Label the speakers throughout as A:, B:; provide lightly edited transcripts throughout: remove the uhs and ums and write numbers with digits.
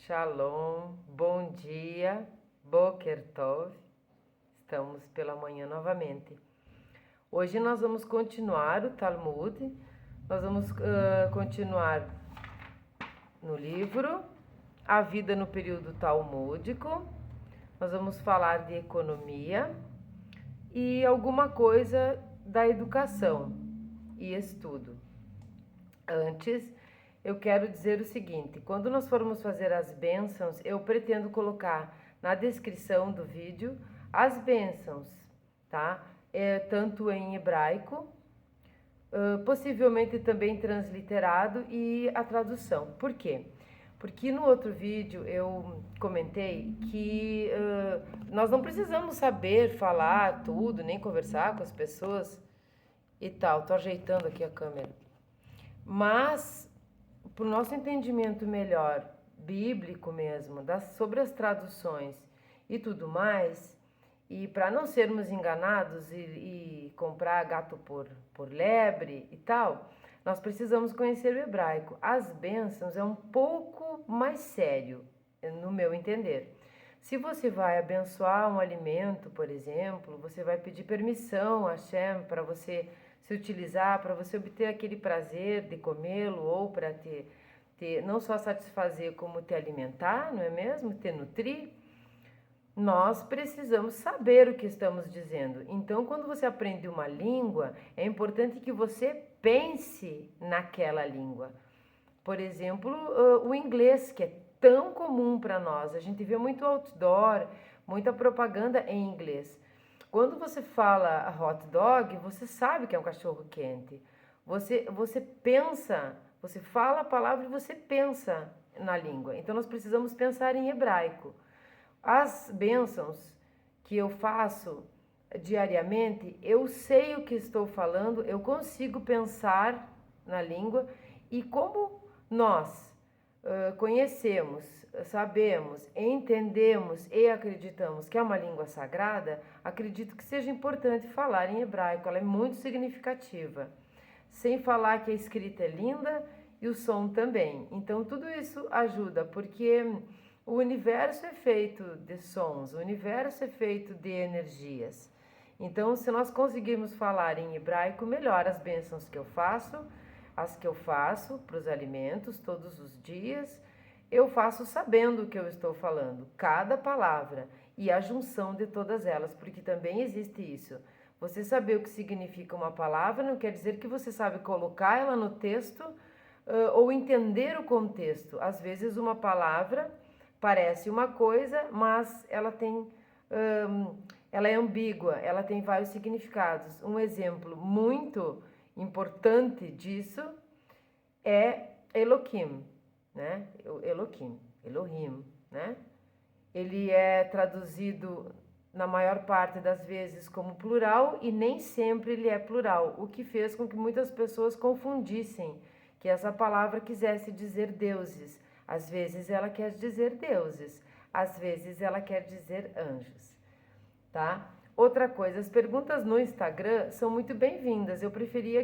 A: Shalom, bom dia, Boker Tov. Estamos pela manhã novamente. Hoje nós vamos continuar o Talmud, nós vamos continuar no livro A Vida no Período Talmúdico. Nós vamos falar de economia e alguma coisa da educação e estudo. Antes, eu quero dizer o seguinte: quando nós formos fazer as bênçãos, eu pretendo colocar na descrição do vídeo as bênçãos, tá? Tanto em hebraico, possivelmente também transliterado, e a tradução. Por quê? Porque no outro vídeo eu comentei que nós não precisamos saber falar tudo, nem conversar com as pessoas e tal. Tô ajeitando aqui a câmera. Mas, para o nosso entendimento melhor, bíblico mesmo, sobre as traduções e tudo mais, e para não sermos enganados e comprar gato por lebre e tal, nós precisamos conhecer o hebraico. As bênçãos é um pouco mais sério, no meu entender. Se você vai abençoar um alimento, por exemplo, você vai pedir permissão a Hashem para você se utilizar, para você obter aquele prazer de comê-lo, ou para ter não só satisfazer, como te alimentar, não é mesmo? Te nutrir. Nós precisamos saber o que estamos dizendo. Então, quando você aprende uma língua, é importante que você pense naquela língua. Por exemplo, o inglês, que é tão comum para nós. A gente vê muito outdoor, muita propaganda em inglês. Quando você fala hot dog, você sabe que é um cachorro quente. Você pensa, você fala a palavra e você pensa na língua. Então nós precisamos pensar em hebraico. As bênçãos que eu faço diariamente, eu sei o que estou falando, eu consigo pensar na língua, e como nós conhecemos, sabemos, entendemos e acreditamos que é uma língua sagrada, acredito que seja importante falar em hebraico. Ela é muito significativa. Sem falar que a escrita é linda e o som também. Então tudo isso ajuda, porque o universo é feito de sons, o universo é feito de energias. Então, se nós conseguirmos falar em hebraico, melhor. As bênçãos que eu faço, as que eu faço para os alimentos todos os dias, eu faço sabendo o que eu estou falando, cada palavra e a junção de todas elas, porque também existe isso. Você saber o que significa uma palavra não quer dizer que você sabe colocar ela no texto ou entender o contexto. Às vezes uma palavra parece uma coisa, mas ela ela é ambígua, ela tem vários significados. Um exemplo muito importante disso é Elohim, né? Elohim, né? Ele é traduzido na maior parte das vezes como plural, e nem sempre ele é plural, o que fez com que muitas pessoas confundissem que essa palavra quisesse dizer deuses. Às vezes ela quer dizer deuses, às vezes ela quer dizer anjos, tá? Outra coisa, as perguntas no Instagram são muito bem-vindas. Eu preferiria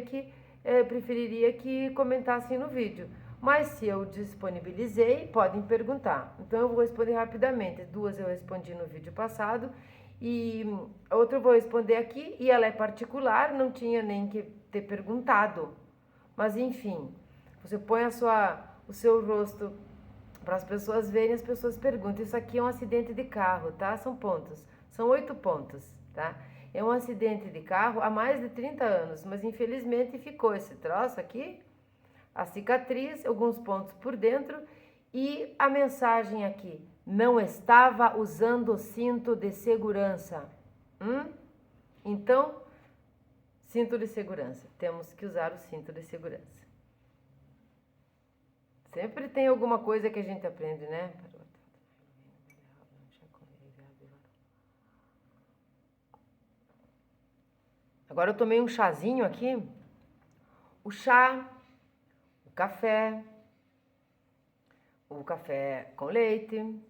A: que comentassem no vídeo, mas se eu disponibilizei, podem perguntar. Então eu vou responder rapidamente. Duas eu respondi no vídeo passado e outra eu vou responder aqui, e ela é particular, não tinha nem que ter perguntado. Mas enfim, você põe o seu rosto para as pessoas verem, as pessoas perguntam. Isso aqui é um acidente de carro, tá? São pontos, são 8 pontos, tá? É um acidente de carro há mais de 30 anos, mas infelizmente ficou esse troço aqui, a cicatriz, alguns pontos por dentro, e a mensagem aqui: não estava usando o cinto de segurança. Então, cinto de segurança, temos que usar o cinto de segurança. Sempre tem alguma coisa que a gente aprende, né? Agora eu tomei um chazinho aqui. O chá, o café com leite,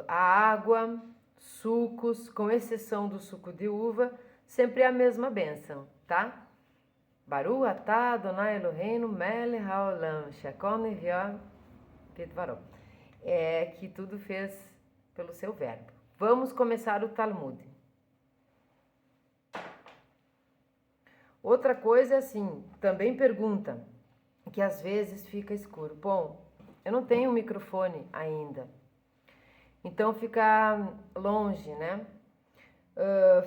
A: a água, sucos, com exceção do suco de uva, sempre é a mesma bênção, tá? Baru atah Adonai Eloheinu melech haolam, shekol neviah Pedvaró. é que tudo fez pelo seu verbo. Vamos começar o Talmud. Outra coisa é assim, também pergunta, que às vezes fica escuro. Bom, eu não tenho microfone ainda, então fica longe, né?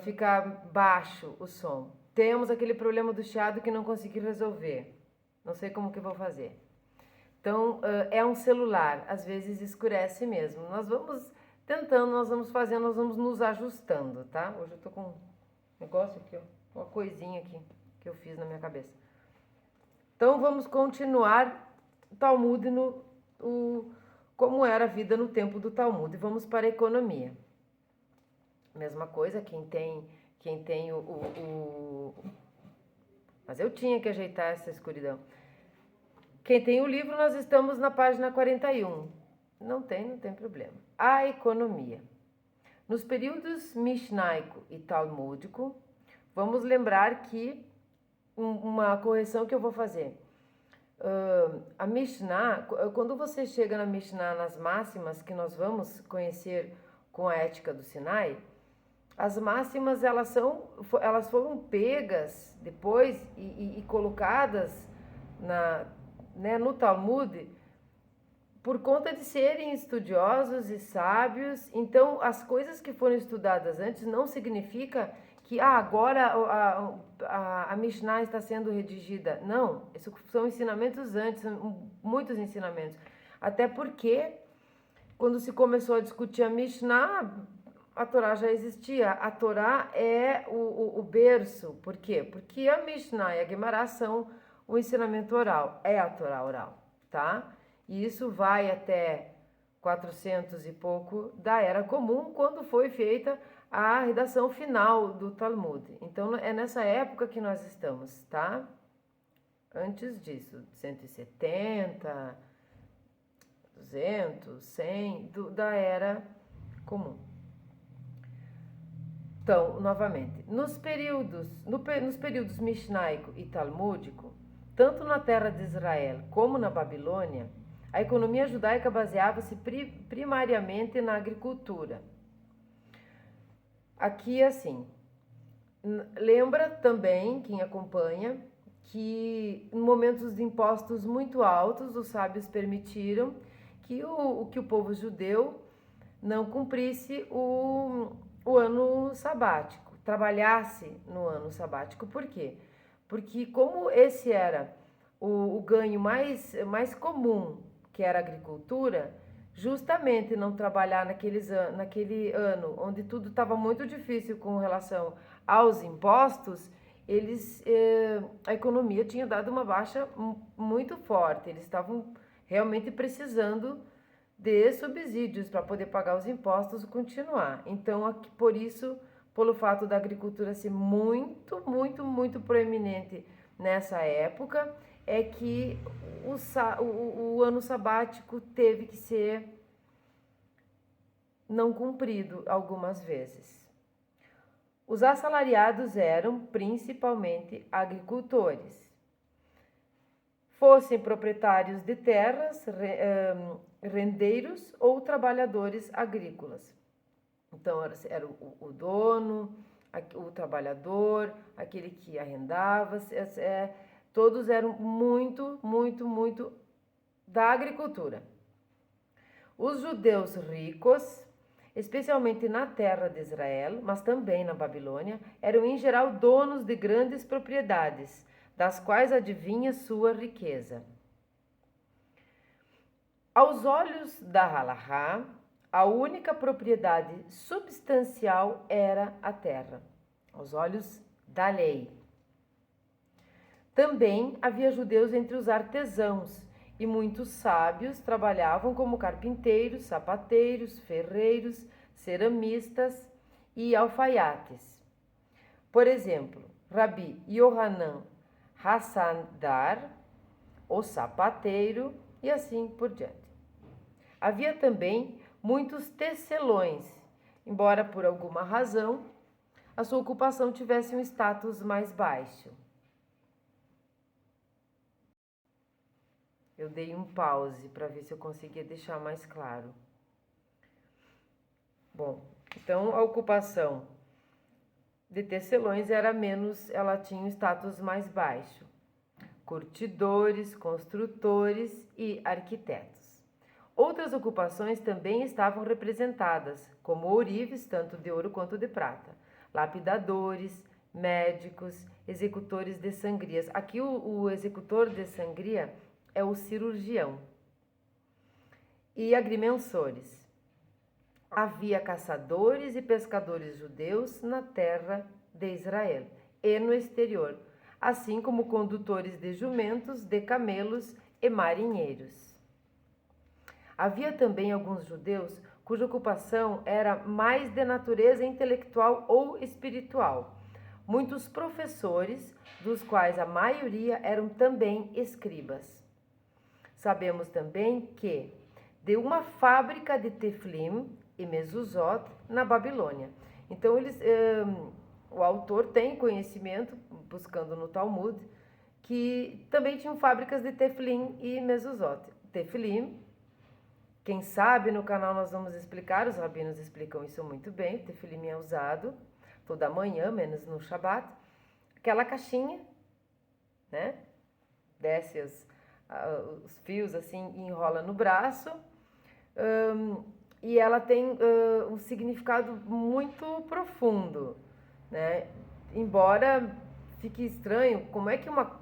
A: Fica baixo o som. Temos aquele problema do chiado que não consegui resolver. Não sei como que eu vou fazer. Então, é um celular, às vezes escurece mesmo. Nós vamos tentando, nós vamos fazendo, nós vamos nos ajustando, tá? Hoje eu tô com um negócio aqui, ó, uma coisinha aqui que eu fiz na minha cabeça. Então, vamos continuar o Talmud como era a vida no tempo do Talmud. E vamos para a economia. Mesma coisa, quem tem Mas eu tinha que ajeitar essa escuridão. Quem tem o livro, nós estamos na página 41. Não tem problema. A economia. Nos períodos mishnaico e talmúdico, vamos lembrar que uma correção que eu vou fazer. A Mishnah, quando você chega na Mishnah, nas máximas que nós vamos conhecer com a ética do Sinai, as máximas elas foram pegas depois e colocadas no Talmud por conta de serem estudiosos e sábios. Então, as coisas que foram estudadas antes não significa que agora a Mishnah está sendo redigida. Não, isso são ensinamentos antes, muitos ensinamentos. Até porque, quando se começou a discutir a Mishnah, a Torá já existia. A Torá é o berço. Por quê? Porque a Mishnah e a Guemará são o ensinamento oral. É a Torá oral, tá? E isso vai até 400 e pouco da Era Comum, quando foi feita a redação final do Talmud. Então, é nessa época que nós estamos, tá? Antes disso, 170, 200, 100, da Era Comum. Então, novamente, nos períodos mishnaico e talmúdico, tanto na terra de Israel como na Babilônia, a economia judaica baseava-se primariamente na agricultura. Aqui, assim, lembra também, quem acompanha, que em momentos de impostos muito altos, os sábios permitiram que o povo judeu não cumprisse o ano sabático, trabalhasse no ano sabático. Por quê? Porque como esse era o ganho mais comum, que era a agricultura, justamente não trabalhar naquele ano onde tudo estava muito difícil com relação aos impostos, a economia tinha dado uma baixa muito forte. Eles estavam realmente precisando de subsídios para poder pagar os impostos e continuar. Então, por isso, pelo fato da agricultura ser muito, muito, muito proeminente nessa época, é que o ano sabático teve que ser não cumprido algumas vezes. Os assalariados eram principalmente agricultores. Fossem proprietários de terras, rendeiros ou trabalhadores agrícolas. Então, era o dono, o trabalhador, aquele que arrendava, todos eram muito, muito, muito da agricultura. Os judeus ricos, especialmente na terra de Israel, mas também na Babilônia, eram em geral donos de grandes propriedades, das quais adivinha sua riqueza. Aos olhos da Halahá, a única propriedade substancial era a terra, aos olhos da lei. Também havia judeus entre os artesãos, e muitos sábios trabalhavam como carpinteiros, sapateiros, ferreiros, ceramistas e alfaiates. Por exemplo, Rabi Yohanan Hassandar, o sapateiro, e assim por diante. Havia também muitos tecelões, embora por alguma razão a sua ocupação tivesse um status mais baixo. Eu dei um pause para ver se eu conseguia deixar mais claro. Bom, então a ocupação de tecelões era menos, ela tinha um status mais baixo. Curtidores, construtores e arquitetos. Outras ocupações também estavam representadas, como ourives, tanto de ouro quanto de prata, lapidadores, médicos, executores de sangrias. Aqui o executor de sangria é o cirurgião. E agrimensores. Havia caçadores e pescadores judeus na terra de Israel e no exterior, assim como condutores de jumentos, de camelos e marinheiros. Havia também alguns judeus cuja ocupação era mais de natureza intelectual ou espiritual. Muitos professores, dos quais a maioria eram também escribas. Sabemos também que de uma fábrica de teflim e mezuzot na Babilônia. Então o autor tem conhecimento, buscando no Talmud, que também tinham fábricas de teflim e mezuzot. Teflim, quem sabe no canal nós vamos explicar, os rabinos explicam isso muito bem. O teflim é usado toda manhã, menos no Shabat. Aquela caixinha, né? Desce os fios assim e enrola no braço. E ela tem um significado muito profundo, né? Embora fique estranho,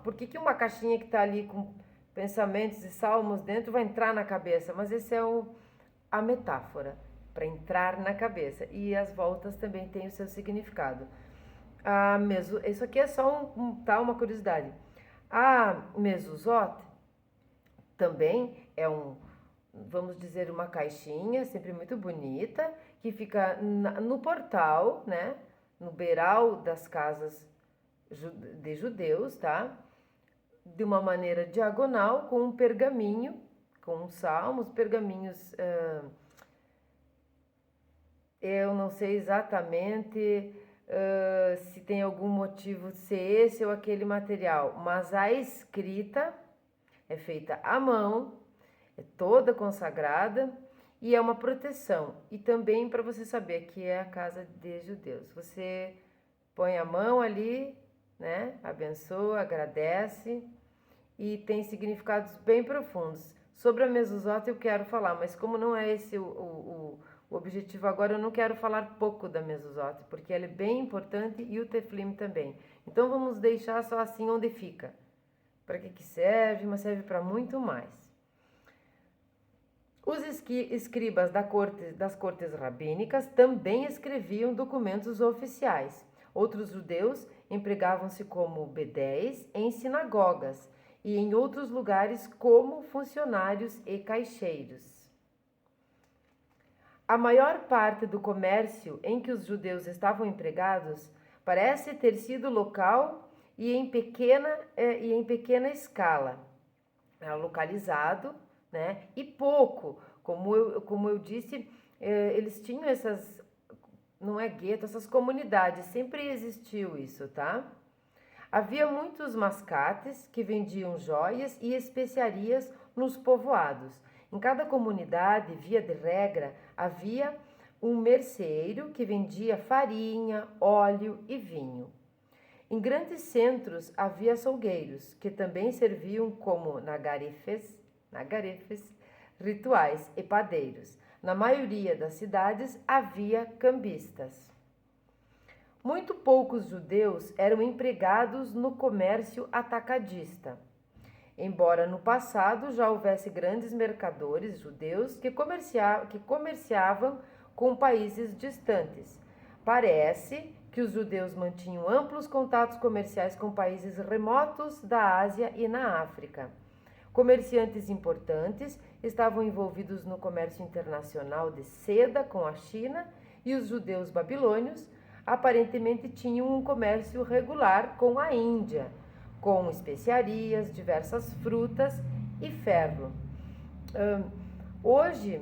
A: por que uma caixinha que está ali com pensamentos e salmos dentro vai entrar na cabeça? Mas esse é a metáfora, para entrar na cabeça. E as voltas também têm o seu significado. Isso aqui é só uma curiosidade. A mezuzot também é vamos dizer, uma caixinha, sempre muito bonita, que fica no portal, né? No beiral das casas de judeus, tá? De uma maneira diagonal, com um pergaminho, com salmos, pergaminhos. Eu não sei exatamente se tem algum motivo de ser esse ou aquele material, mas a escrita é feita à mão, é toda consagrada e é uma proteção. E também para você saber que é a casa de judeus. Você põe a mão ali, né? Abençoa, agradece e tem significados bem profundos. Sobre a mezuzot eu quero falar, mas como não é esse o objetivo agora, eu não quero falar pouco da mezuzot, porque ela é bem importante e o teflim também. Então vamos deixar só assim onde fica. Para que serve? Mas serve para muito mais. Os escribas das cortes rabínicas também escreviam documentos oficiais. Outros judeus empregavam-se como bedéis em sinagogas e em outros lugares como funcionários e caixeiros. A maior parte do comércio em que os judeus estavam empregados parece ter sido local e em pequena escala, localizado, né? E pouco, como eu disse, eles tinham essas, não é gueto, essas comunidades, sempre existiu isso, tá? Havia muitos mascates que vendiam joias e especiarias nos povoados. Em cada comunidade, via de regra, havia um merceeiro que vendia farinha, óleo e vinho. Em grandes centros havia açougueiros, que também serviam como nagarefes, rituais e padeiros. Na maioria das cidades havia cambistas. Muito poucos judeus eram empregados no comércio atacadista. Embora no passado já houvesse grandes mercadores judeus que comerciavam com países distantes. Parece que os judeus mantinham amplos contatos comerciais com países remotos da Ásia e na África. Comerciantes importantes estavam envolvidos no comércio internacional de seda com a China e os judeus babilônios aparentemente tinham um comércio regular com a Índia, com especiarias, diversas frutas e ferro. Hoje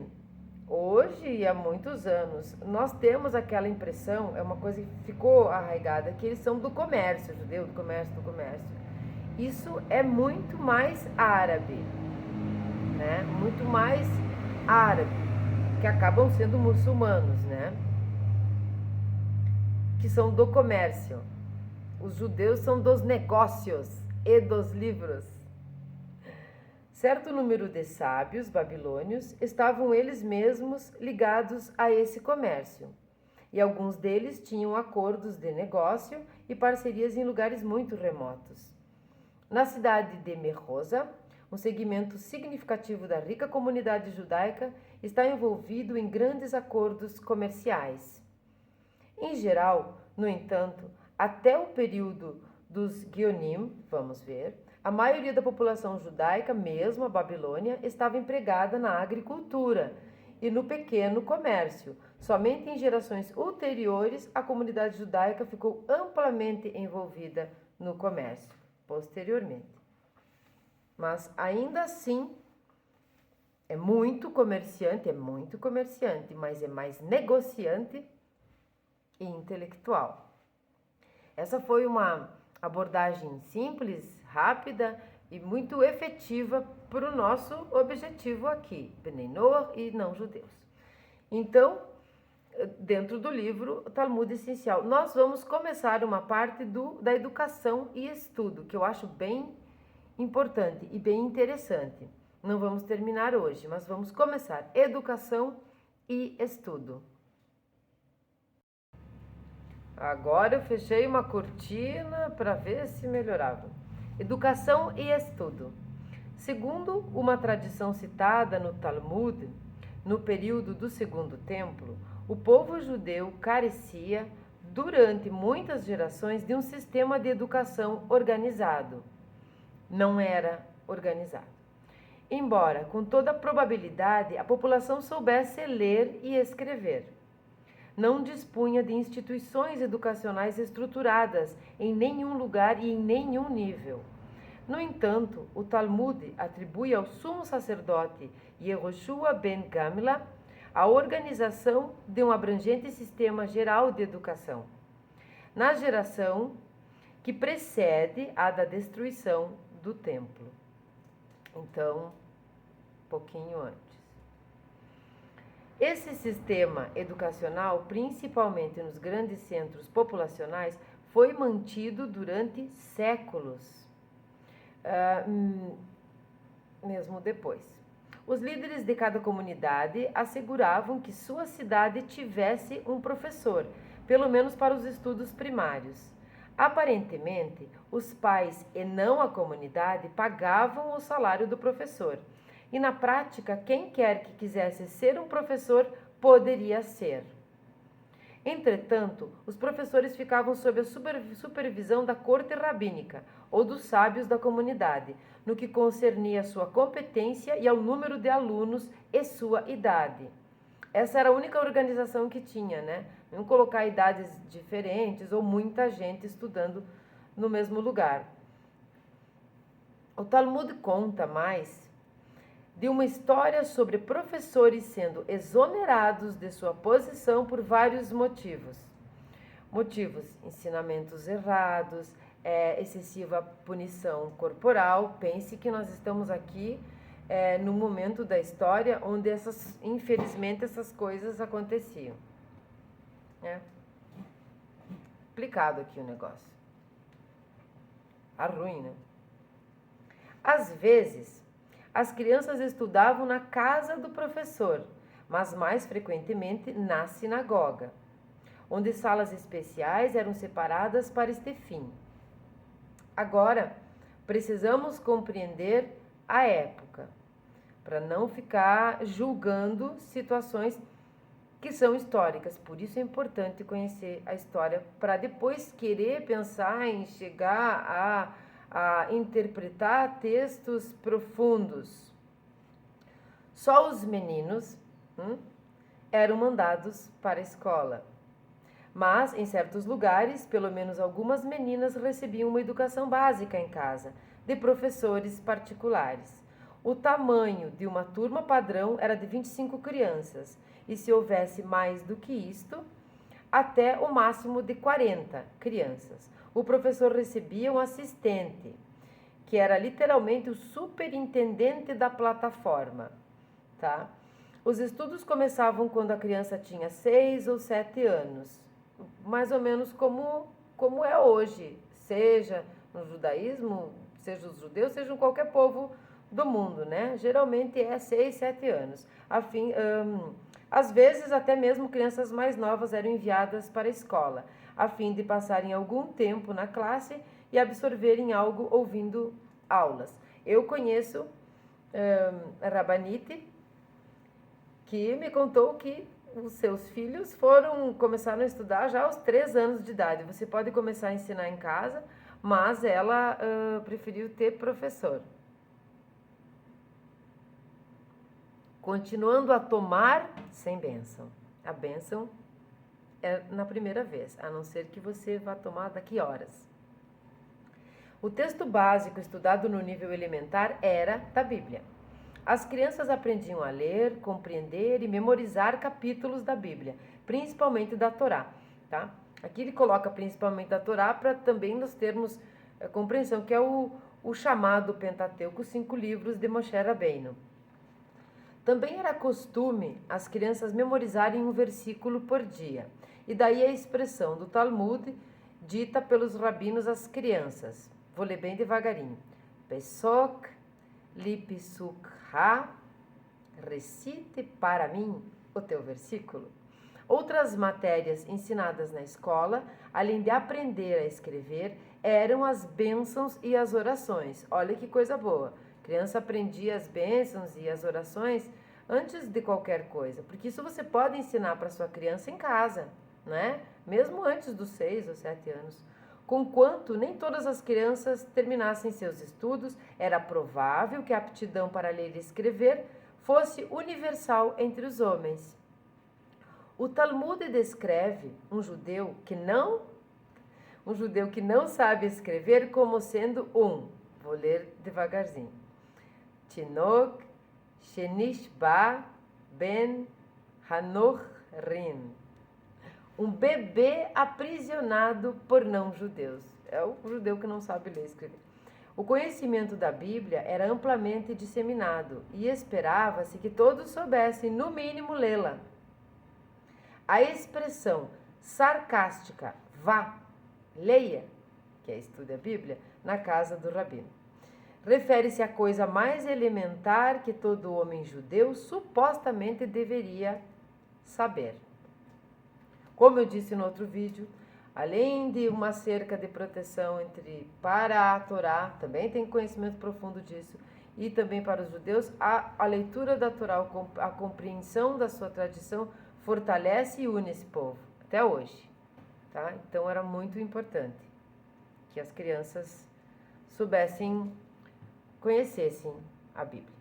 A: e há muitos anos, nós temos aquela impressão, é uma coisa que ficou arraigada, que eles são do judeu, do comércio. Isso é muito mais árabe. né? Muito mais árabe, que acabam sendo muçulmanos, né? Que são do comércio. Os judeus são dos negócios e dos livros. Certo número de sábios babilônios estavam eles mesmos ligados a esse comércio, e alguns deles tinham acordos de negócio e parcerias em lugares muito remotos. Na cidade de Merosa, um segmento significativo da rica comunidade judaica está envolvido em grandes acordos comerciais. Em geral, no entanto, até o período dos Guionim, vamos ver, a maioria da população judaica, mesmo a Babilônia, estava empregada na agricultura e no pequeno comércio. Somente em gerações ulteriores a comunidade judaica ficou amplamente envolvida no comércio, posteriormente. Mas ainda assim, é muito comerciante, mas é mais negociante e intelectual. Essa foi uma abordagem simples, rápida e muito efetiva para o nosso objetivo aqui, Bnei Noach e não-judeus. Então, dentro do livro Talmud Essencial, nós vamos começar uma parte da educação e estudo, que eu acho bem importante e bem interessante. Não vamos terminar hoje, mas vamos começar educação e estudo. Agora eu fechei uma cortina para ver se melhorava. Educação e estudo. Segundo uma tradição citada no Talmud, no período do Segundo Templo, o povo judeu carecia, durante muitas gerações, de um sistema de educação organizado. Não era organizado. Embora, com toda probabilidade, a população soubesse ler e escrever. Não dispunha de instituições educacionais estruturadas em nenhum lugar e em nenhum nível. No entanto, o Talmud atribui ao sumo sacerdote Yehoshua ben Gamla a organização de um abrangente sistema geral de educação, na geração que precede a da destruição do templo. Então, pouquinho antes. Esse sistema educacional, principalmente nos grandes centros populacionais, foi mantido durante séculos, mesmo depois. Os líderes de cada comunidade asseguravam que sua cidade tivesse um professor, pelo menos para os estudos primários. Aparentemente, os pais e não a comunidade pagavam o salário do professor. E na prática, quem quer que quisesse ser um professor poderia ser. Entretanto, os professores ficavam sob a supervisão da corte rabínica ou dos sábios da comunidade, no que concernia a sua competência e ao número de alunos e sua idade. Essa era a única organização que tinha, né? Não colocar idades diferentes ou muita gente estudando no mesmo lugar. O Talmud conta mais de uma história sobre professores sendo exonerados de sua posição por vários motivos. Ensinamentos errados, excessiva punição corporal. Pense que nós estamos aqui no momento da história onde infelizmente essas coisas aconteciam. Complicado aqui o negócio. Tá ruim, né? Às vezes, as crianças estudavam na casa do professor, mas mais frequentemente na sinagoga, onde salas especiais eram separadas para este fim. Agora, precisamos compreender a época, para não ficar julgando situações que são históricas. Por isso é importante conhecer a história, para depois querer pensar em chegar a interpretar textos profundos. Só os meninos eram mandados para a escola. Mas, em certos lugares, pelo menos algumas meninas recebiam uma educação básica em casa, de professores particulares. O tamanho de uma turma padrão era de 25 crianças, e se houvesse mais do que isto, até o máximo de 40 crianças. O professor recebia um assistente, que era literalmente o superintendente da plataforma, tá? Os estudos começavam quando a criança tinha 6 ou 7 anos, mais ou menos como é hoje, seja no judaísmo, seja os judeus, seja em qualquer povo do mundo, né? Geralmente é 6, 7 anos. Às vezes, até mesmo crianças mais novas eram enviadas para a escola, a fim de passarem algum tempo na classe e absorverem algo ouvindo aulas. Eu conheço a Rabanite, que me contou que os seus filhos começaram a estudar já aos 3 anos de idade. Você pode começar a ensinar em casa, mas ela preferiu ter professor. Continuando a tomar sem bênção. A bênção é na primeira vez, a não ser que você vá tomar daqui horas. O texto básico estudado no nível elementar era da Bíblia. As crianças aprendiam a ler, compreender e memorizar capítulos da Bíblia, principalmente da Torá, tá? Aqui ele coloca principalmente da Torá para também nós termos compreensão, que é o chamado Pentateuco, os 5 livros de Moshe Rabbeinu. Também era costume as crianças memorizarem um versículo por dia, e daí a expressão do Talmud dita pelos rabinos às crianças. Vou ler bem devagarinho. Pesok Lipsukha, recite para mim o teu versículo. Outras matérias ensinadas na escola, além de aprender a escrever, eram as bênçãos e as orações. Olha que coisa boa. A criança aprendia as bênçãos e as orações antes de qualquer coisa, porque isso você pode ensinar para sua criança em casa, né? Mesmo antes dos 6 ou 7 anos. Conquanto nem todas as crianças terminassem seus estudos, era provável que a aptidão para ler e escrever fosse universal entre os homens. O Talmud descreve um judeu que não sabe escrever como sendo vou ler devagarzinho, Tinok Shenishba Ben Hanochrin, um bebê aprisionado por não-judeus. É o judeu que não sabe ler e escrever. O conhecimento da Bíblia era amplamente disseminado e esperava-se que todos soubessem, no mínimo, lê-la. A expressão sarcástica, vá, leia, que é estude a Bíblia, na casa do rabino, refere-se à coisa mais elementar que todo homem judeu supostamente deveria saber. Como eu disse no outro vídeo, além de uma cerca de proteção para a Torá, também tem conhecimento profundo disso, e também para os judeus, a leitura da Torá, a compreensão da sua tradição, fortalece e une esse povo, até hoje. Tá? Então era muito importante que as crianças conhecessem a Bíblia.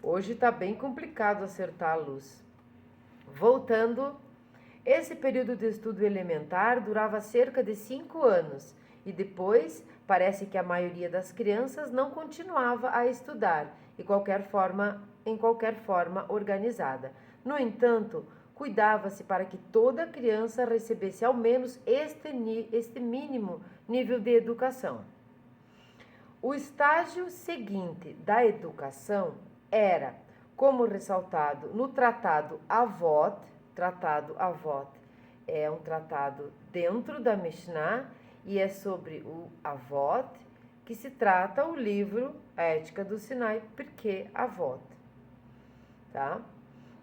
A: Hoje está bem complicado acertar a luz. Voltando, esse período de estudo elementar durava cerca de 5 anos e depois parece que a maioria das crianças não continuava a estudar em qualquer forma organizada. No entanto, cuidava-se para que toda criança recebesse ao menos este mínimo nível de educação. O estágio seguinte da educação era, como ressaltado no Tratado Avot é um tratado dentro da Mishnah e é sobre o Avot que se trata o livro A Ética do Sinai, porque Avot. Tá?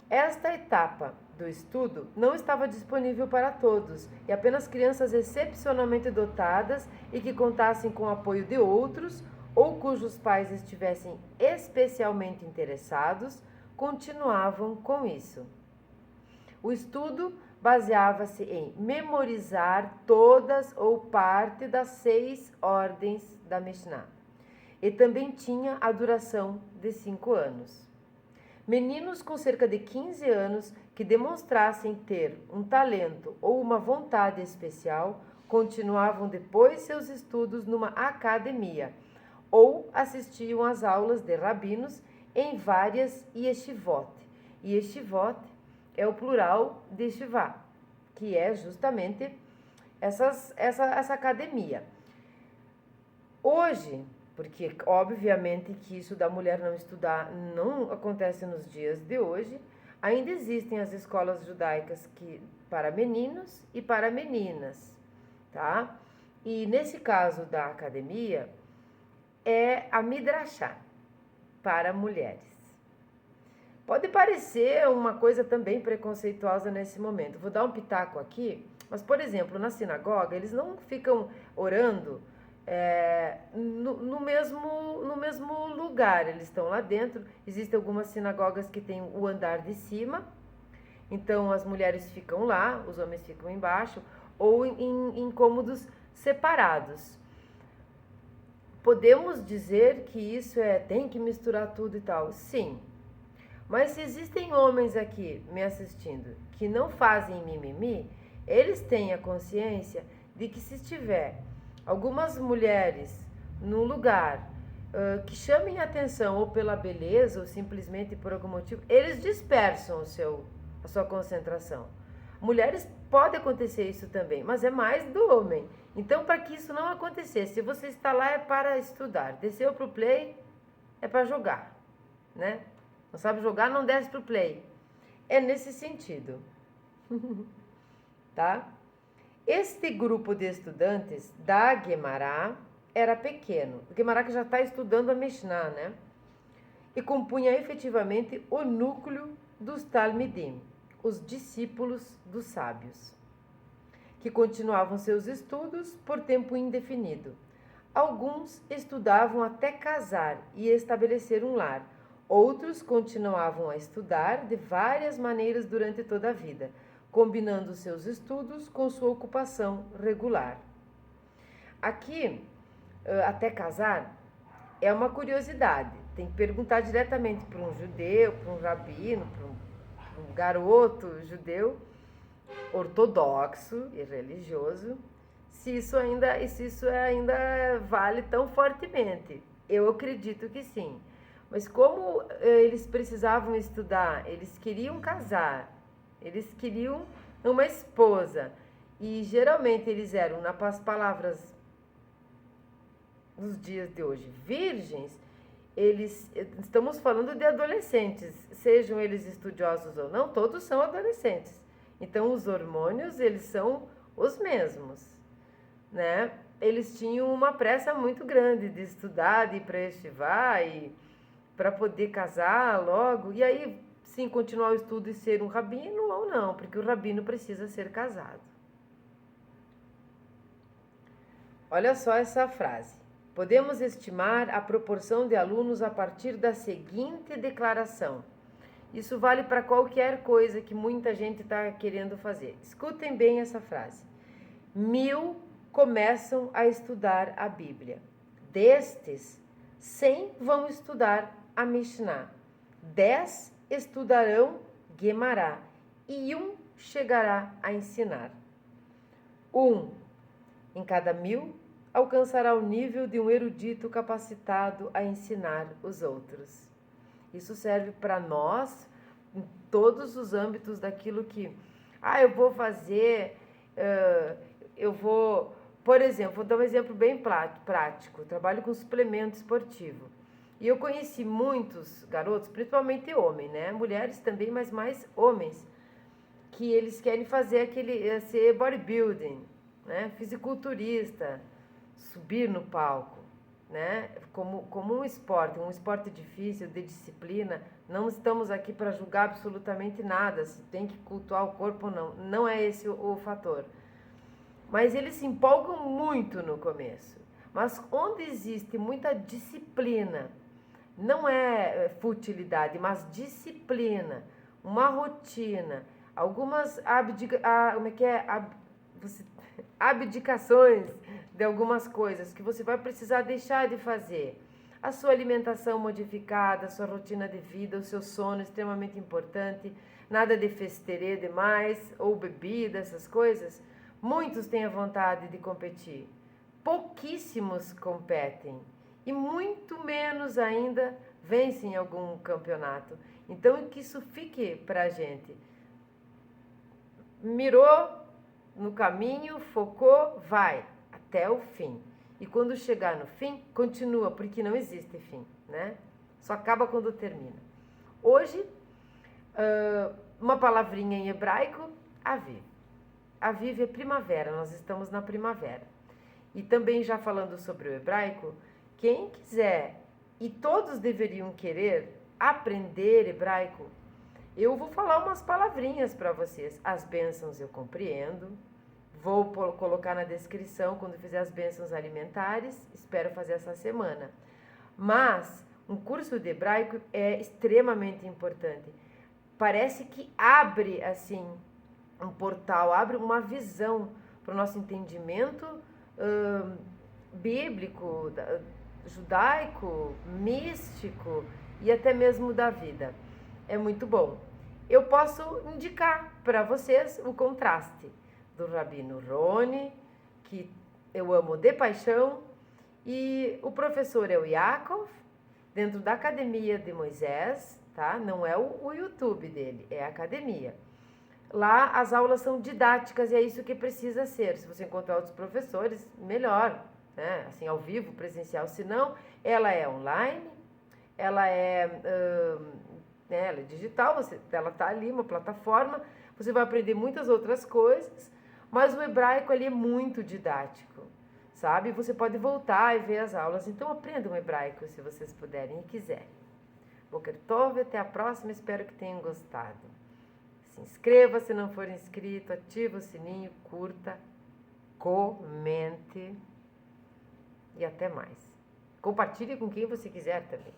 A: Esta etapa do estudo não estava disponível para todos e apenas crianças excepcionalmente dotadas e que contassem com o apoio de outros ou cujos pais estivessem especialmente interessados continuavam com isso. O estudo baseava-se em memorizar todas ou parte das 6 ordens da Mishnah e também tinha a duração de 5 anos. Meninos com cerca de 15 anos que demonstrassem ter um talento ou uma vontade especial continuavam depois seus estudos numa academia ou assistiam às aulas de rabinos em várias yeshivot. Yeshivot é o plural de yeshivá, que é justamente essa academia. Hoje, Porque, obviamente, que isso da mulher não estudar não acontece nos dias de hoje. Ainda existem as escolas judaicas para meninos e para meninas, tá? E nesse caso da academia, é a Midrashá para mulheres. Pode parecer uma coisa também preconceituosa nesse momento. Vou dar um pitaco aqui, mas, por exemplo, na sinagoga, eles não ficam orando no mesmo lugar. Eles estão lá dentro. Existem algumas sinagogas que têm o andar de cima, então as mulheres ficam lá, os homens ficam embaixo, ou em cômodos separados. Podemos dizer que isso tem que misturar tudo e tal? Sim. Mas se existem homens aqui me assistindo que não fazem mimimi, eles têm a consciência de que se tiver algumas mulheres num lugar que chamem atenção ou pela beleza ou simplesmente por algum motivo, eles dispersam a sua concentração. Mulheres, pode acontecer isso também, mas é mais do homem. Então, para que isso não acontecesse, se você está lá é para estudar, desceu para o play é para jogar, né? Não sabe jogar, não desce para o play. É nesse sentido, tá? Este grupo de estudantes da Guemará era pequeno. O Guemará que já está estudando a Mishnah, né? E compunha efetivamente o núcleo dos Talmidim, os discípulos dos sábios, que continuavam seus estudos por tempo indefinido. Alguns estudavam até casar e estabelecer um lar. Outros continuavam a estudar de várias maneiras durante toda a vida, combinando seus estudos com sua ocupação regular. Aqui, até casar, é uma curiosidade. Tem que perguntar diretamente para um judeu, para um rabino, para um garoto judeu ortodoxo e religioso, se isso ainda vale tão fortemente. Eu acredito que sim. Mas como eles precisavam estudar, eles queriam casar, eles queriam uma esposa, e geralmente eles eram, nas palavras dos dias de hoje, virgens, estamos falando de adolescentes, sejam eles estudiosos ou não, todos são adolescentes. Então, os hormônios, eles são os mesmos, né? Eles tinham uma pressa muito grande de estudar, de ir para estivar e para poder casar logo. E aí, sim, continuar o estudo e ser um rabino ou não, porque o rabino precisa ser casado. Olha só essa frase. Podemos estimar a proporção de alunos a partir da seguinte declaração. Isso vale para qualquer coisa que muita gente está querendo fazer. Escutem bem essa frase. 1000 começam a estudar a Bíblia. Destes, 100 vão estudar a Mishnah. 10 estudarão Guemará e 1 chegará a ensinar. 1 em cada 1000 alcançará o nível de um erudito capacitado a ensinar os outros. Isso serve para nós em todos os âmbitos daquilo que, eu vou fazer, por exemplo, vou dar um exemplo bem prático, eu trabalho com suplemento esportivo. E eu conheci muitos garotos, principalmente homens, né? Mulheres também, mas mais homens, que eles querem fazer ser bodybuilding, né? Fisiculturista, subir no palco, né? Como um esporte difícil, de disciplina. Não estamos aqui para julgar absolutamente nada, se tem que cultuar o corpo ou não. Não é esse o fator. Mas eles se empolgam muito no começo. Mas onde existe muita disciplina, não é futilidade, mas disciplina, uma rotina, algumas abdicações de algumas coisas que você vai precisar deixar de fazer. A sua alimentação modificada, a sua rotina de vida, o seu sono extremamente importante, nada de festerê demais, ou bebida, essas coisas. Muitos têm a vontade de competir, pouquíssimos competem e muito menos ainda vencem algum campeonato. Então, que isso fique pra gente. Mirou no caminho, focou, vai até o fim. e quando chegar no fim, continua, porque não existe fim, né? Só acaba quando termina. Hoje, uma palavrinha em hebraico, Aviv. Aviv é primavera, nós estamos na primavera. E também já falando sobre o hebraico, quem quiser, e todos deveriam querer aprender hebraico, eu vou falar umas palavrinhas para vocês. As bênçãos eu compreendo, vou colocar na descrição quando fizer as bênçãos alimentares, espero fazer essa semana. Mas um curso de hebraico é extremamente importante. Parece que abre assim um portal, abre uma visão para o nosso entendimento bíblico, judaico, místico e até mesmo da vida. É muito bom. Eu posso indicar para vocês o contraste do Rabino Roni, que eu amo de paixão, e o professor é o Yaakov, dentro da Academia de Moisés, tá? Não é o YouTube dele, é a academia. Lá as aulas são didáticas e é isso que precisa ser. Se você encontrar outros professores, melhor, né? Assim, ao vivo, presencial. Se não, ela é online, ela é digital, ela está ali, uma plataforma, você vai aprender muitas outras coisas, mas o hebraico ali é muito didático, sabe? Você pode voltar e ver as aulas, então aprendam hebraico se vocês puderem e quiserem. Boker Tov, até a próxima, espero que tenham gostado. Se inscreva se não for inscrito, ativa o sininho, curta, comente e até mais. Compartilhe com quem você quiser também.